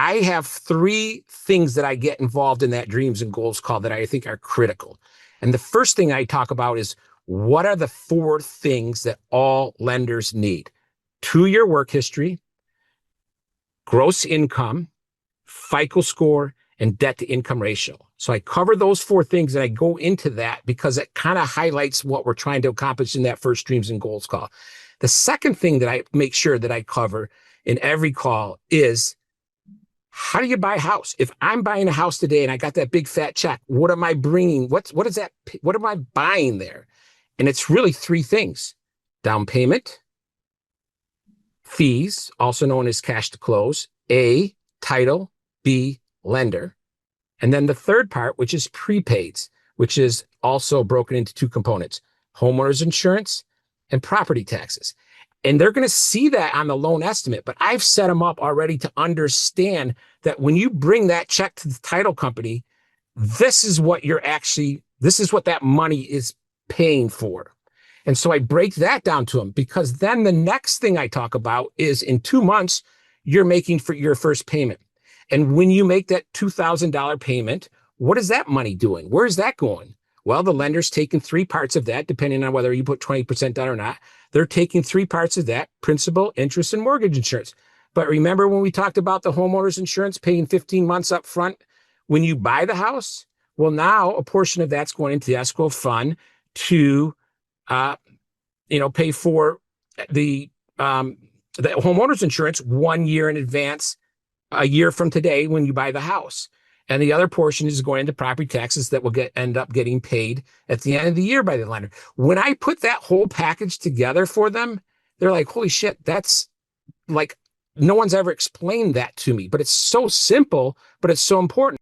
I have three things that I get involved in that dreams and goals call that I think are critical. And the first thing I talk about is what are the four things that all lenders need? 2-year work history, gross income, FICO score, and debt to income ratio. So I cover those four things and I go into that because it kind of highlights what we're trying to accomplish in that first dreams and goals call. The second thing that I make sure that I cover in every call is how do you buy a house? If I'm buying a house today and I got that big fat check, what am I bringing? What am I buying there? And it's really three things: down payment, fees, also known as cash to close, A, title, B, lender. And then the third part, which is prepaids, which is also broken into two components: homeowners insurance and property taxes. And they're going to see that on the loan estimate, but I've set them up already to understand that when you bring that check to the title company, this is what that money is paying for. And so I break that down to them, because then the next thing I talk about is in 2 months, you're making for your first payment. And when you make that $2,000 payment, what is that money doing? Where is that going? Well, the lender's taking three parts of that, depending on whether you put 20% down or not. They're taking three parts of that: principal, interest, and mortgage insurance. But remember when we talked about the homeowner's insurance paying 15 months up front when you buy the house? Well, now a portion of that's going into the escrow fund to, pay for the homeowner's insurance 1 year in advance, a year from today when you buy the house. And the other portion is going into property taxes that will end up getting paid at the end of the year by the lender. When I put that whole package together for them, they're like, holy shit, that's like, no one's ever explained that to me. But it's so simple, but it's so important.